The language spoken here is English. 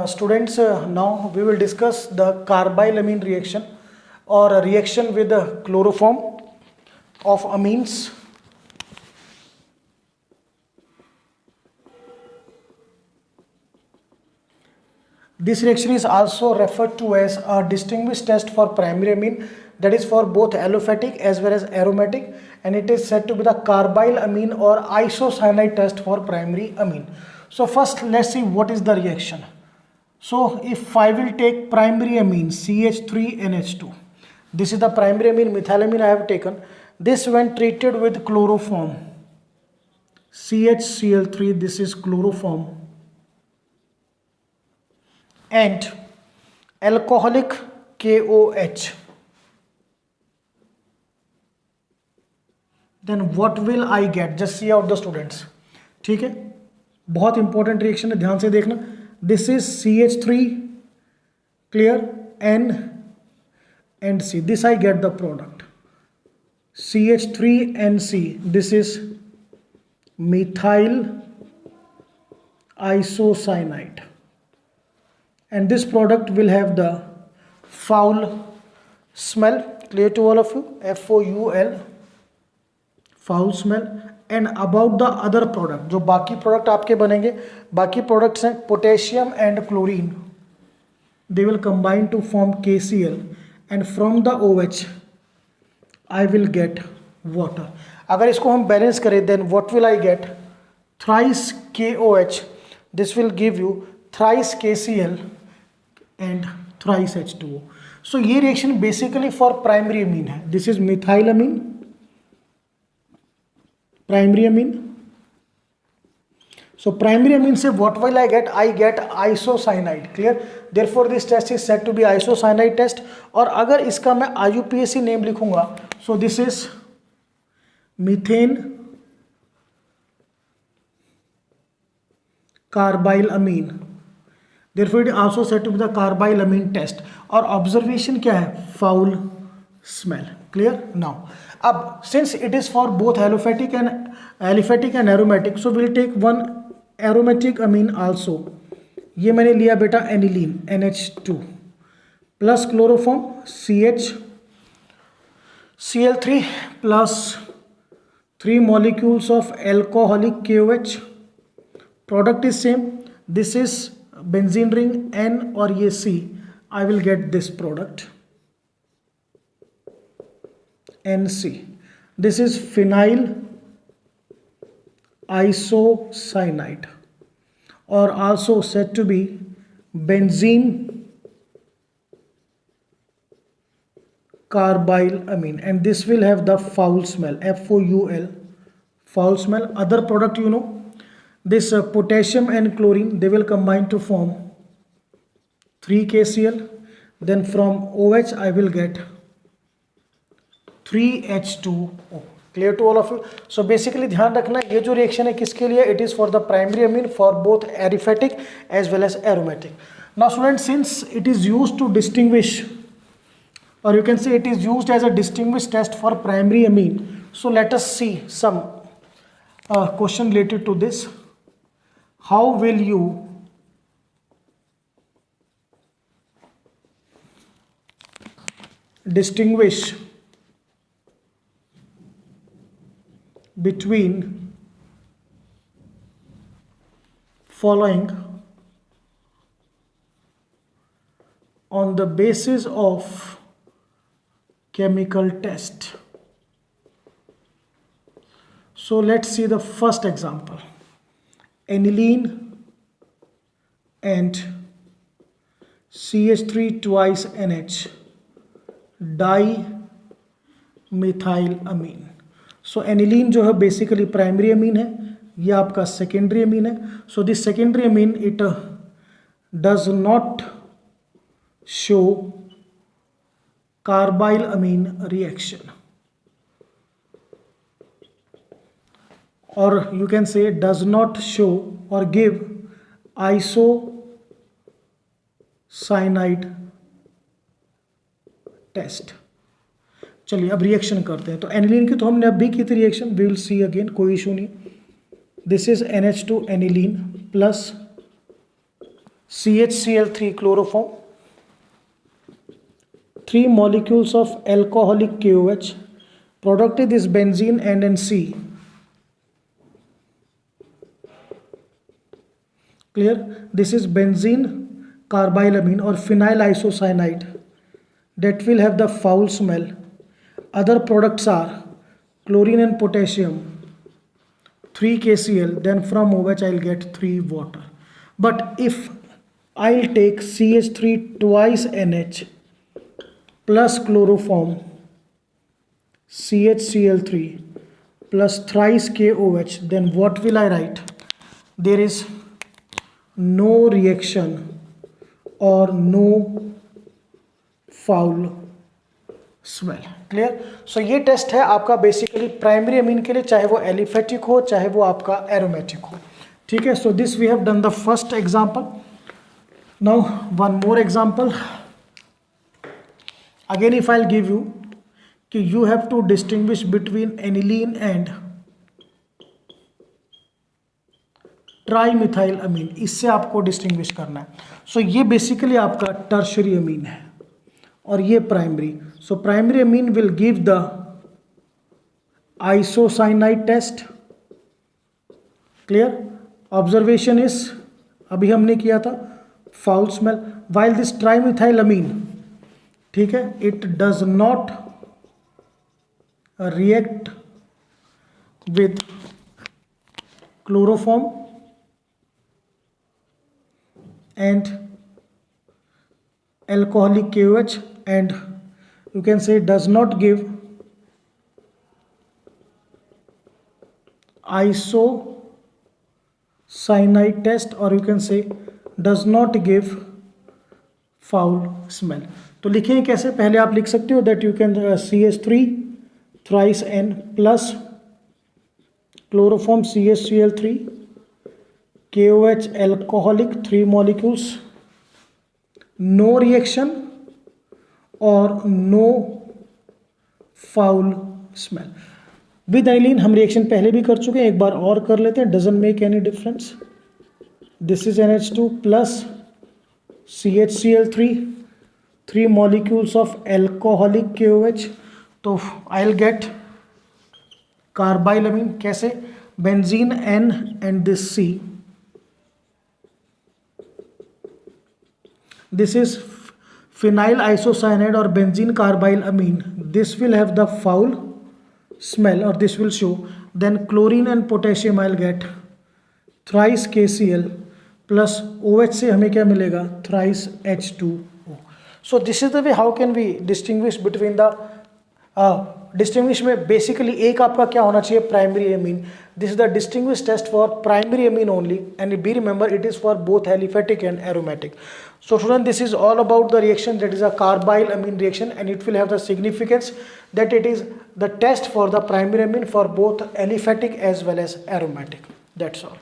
Students, now we will discuss the carbylamine reaction or a reaction with the chloroform of amines. This reaction is also referred to as a distinguished test for primary amine, that is for both aliphatic as well as aromatic, and it is said to be the carbylamine or isocyanide test for primary amine. So first let's see what is the reaction. So if I will take primary amine CH3NH2, this is the primary amine methylamine I have taken. This when treated with chloroform CHCl3, this is chloroform, and alcoholic KOH, then what will I get? Just see out the students. ठीक है, बहुत important reaction है, ध्यान से देखना. This is CH3, clear, N and C. This I get the product CH3NC. This is methyl isocyanide, and this product will have the foul smell. Clear to all of you? FOUL, foul smell. And about the other product, जो बाकी product आपके बनेंगे, बाकी products हैं potassium and chlorine, they will combine to form KCl, and from the OH I will get water. अगर इसको हम balance करें then what will I get? Thrice KOH, this will give you thrice KCl and thrice H2O. So ये reaction basically for primary amine है. This is methylamine, primary amine. So primary amine से what will I get? I get isocyanide. Clear? Therefore this test is said to be isocyanide test. और अगर इसका मैं IUPAC name लिखूंगा, so this is methane carbylamine. Therefore it is also said to be the carbylamine test. और observation क्या है? Foul smell. Clear? Now अब since it is for both aliphatic and aromatic, so we'll take one aromatic amine also. ये मैंने लिया बेटा aniline NH2 plus chloroform CHCl3 plus 3 molecules of alcoholic KOH. Product is same. This is benzene ring N और ये C. I will get this product NC. This is phenyl isocyanide, or also said to be benzene carbylamine, and this will have the foul smell, FOUL, foul smell. Other product, you know, this potassium and chlorine, they will combine to form 3KCl. Then from OH I will get 3H2O. Clear to all of you? So basically ध्यान रखना, ये जो reaction है किसके लिए? It is for the primary amine for both aliphatic as well as aromatic. Now students, since it is used to distinguish, or you can say it is used as a distinguished test for primary amine, so let us see some question related to this. How will you distinguish between following on the basis of chemical test? So let's see the first example. Aniline and CH3 twice NH dimethylamine. So aniline जो है basically primary amine है, यह आपका secondary amine है. So this secondary amine it does not show carbylamine reaction, और you can say does not show और give isocyanide test. चलिए अब रिएक्शन करते हैं. तो एनिलीन की तो हमने अब भी की थी reaction, we will see again, कोई इशू नहीं. This is NH2 aniline plus CHCl3 chloroform, 3 molecules of alcoholic KOH. Product is benzene NNC. Clear? This is benzene carbylamine or phenyl isocyanide that will have the foul smell. Other products are chlorine and potassium, 3 KCl, then from OH I'll get 3 water. But if I'll take CH3 twice NH plus chloroform, CHCl3 plus thrice KOH, then what will I write? There is no reaction or no foul smell. Clear? So ये test है आपका basically primary amine के लिए, चाहे वो aliphatic हो चाहे वो आपका एरोमेटिक हो. ठीक है. So this we have done the first example. Now one more example. Again if I give you कि you have to distinguish between aniline and trimethyl amine, इससे आपको डिस्टिंग्विश करना है. सो ये बेसिकली आपका टर्शरी अमीन है और ये primary. So primary amine will give the isocyanide test. Clear? Observation is अभी हमने किया था foul smell. While this trimethyl amine, ठीक है, it does not react with chloroform and alcoholic KOH, and you can say does not give isocyanide test, or you can say does not give foul smell. तो लिखें कैसे? पहले आप लिख सकते हो that you can CH3 thrice N plus chloroform CHCl3 KOH alcoholic 3 molecules, no reaction or no foul smell. With aniline हम reaction पहले भी कर चुके हैं, एक बार और कर लेते हैं. Doesn't make any difference. This is NH2 plus CHCl3, 3 molecules of alcoholic KOH. तो आई विल गेट कार्बाइलमीन. कैसे? Benzene N and this C. This is phenyl isocyanide or benzene carbyl amine. This will have the foul smell, or this will show. Then chlorine and potassium I'll get thrice KCl plus OH से हमें क्या मिलेगा? Thrice H2O. So this is the way how can we distinguish between the distinguish में basically एक आपका क्या होना चाहिए? Primary amine. This is the distinguish test for primary amine only, and be remember it is for both aliphatic and aromatic. So student, this is all about the reaction that is a carbyl amine reaction, and it will have the significance that it is the test for the primary amine for both aliphatic as well as aromatic. That's all.